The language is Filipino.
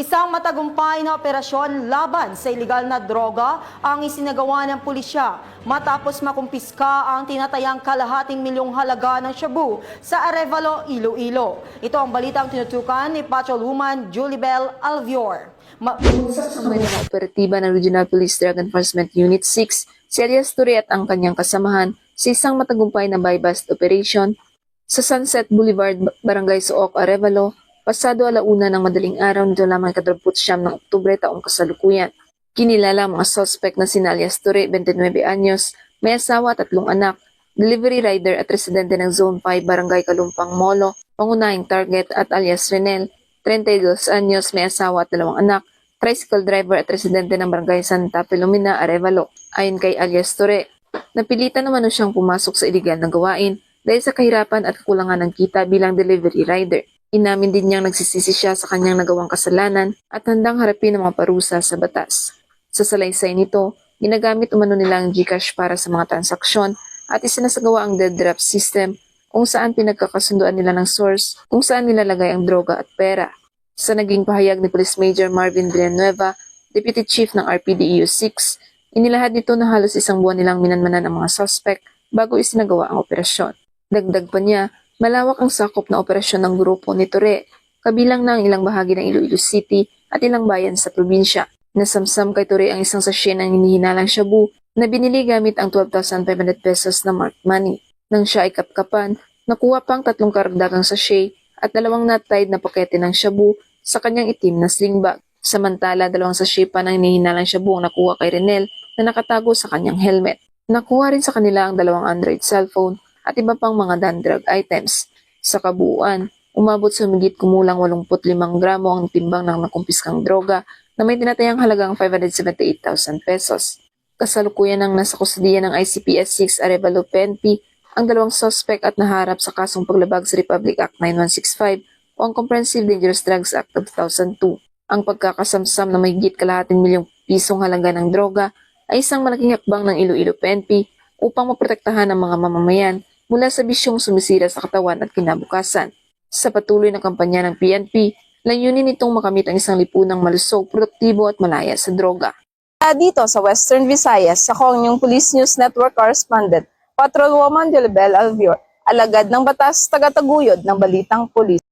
Isang matagumpay na operasyon laban sa ilegal na droga ang isinagawa ng pulisya matapos makumpiska ang tinatayang kalahating milyong halaga ng shabu sa Arevalo, Iloilo. Ito ang balitang tinutukan ni Patrolwoman Julibel Alvior. Sa mga operatiba ng Regional Police Drug Enforcement Unit 6, si Alias Ture at ang kanyang kasamahan sa isang matagumpay na buy-bust operation sa Sunset Boulevard, Barangay Suoc, Arevalo, pasado 1:00 ng madaling araw nito lamang ika-29 ng Oktubre taong kasalukuyan. Kinilala ang mga suspect na sina Alias Ture, 29 anyos, may asawa at 3 anak, delivery rider at residente ng Zone 5, Barangay Kalumpang, Molo, pangunahing target at Alias Renel, 32 anyos, may asawa at 2 anak, tricycle driver at residente ng Barangay Santa Filomena, Arevalo. Ayon kay Alias Ture, napilitan naman siyang pumasok sa iligal na gawain dahil sa kahirapan at kakulangan ng kita bilang delivery rider. Inamin din niyang nagsisisi siya sa kanyang nagawang kasalanan at handang harapin ang mga parusa sa batas. Sa salaysay nito, ginagamit umano nila ang GCash para sa mga transaksyon at isinasagawa ang dead draft system kung saan pinagkakasunduan nila ng source kung saan nilalagay ang droga at pera. Sa naging pahayag ni Police Major Marvin Villanueva, Deputy Chief ng RPDEU 6, inilahad nito na halos 1 buwan nilang minanmanan ang mga suspect bago isinagawa ang operasyon. Dagdag pa niya, malawak ang sakop na operasyon ng grupo ni Ture, kabilang na ang ilang bahagi ng Iloilo City at ilang bayan sa probinsya. Nasamsam kay Ture ang isang sachet ng hinihinalang shabu na binili gamit ang 12,500 pesos na marked money. Nang siya ay kapkapan, nakuha pang 3 karagdagang sachet at 2 knot-tied na pakete ng shabu sa kanyang itim na sling bag. Samantala, 2 sachet pa ng hinihinalang shabu ang nakuha kay Renel na nakatago sa kanyang helmet. Nakuha rin sa kanila ang 2 Android cellphone at iba pang mga non-drug items. Sa kabuuan, umabot sa humigit kumulang 85 gramo ang timbang ng nakumpiskang droga na may tinatayang halagang 578,000 pesos. Kasalukuyan ang nasa kustudiya ng ICPS 6 Arevalo PNP ang 2 suspect at naharap sa kasong paglabag sa Republic Act 9165 o ang Comprehensive Dangerous Drugs Act of 2002. Ang pagkakasamsam na mahigit kalahating milyong pisong halaga ng droga ay isang malaking hakbang ng Iloilo PNP upang maprotektahan ang mga mamamayan mula sa bisyong sumisira sa katawan at kinabukasan. Sa patuloy na kampanya ng PNP, layunin nitong makamit ang isang lipunang malusog, produktibo at malaya sa droga. Dito sa Western Visayas, ako ang inyong Police News Network correspondent, Patrolwoman Julibel Alvior, alagad ng batas, tagataguyod ng balitang pulis.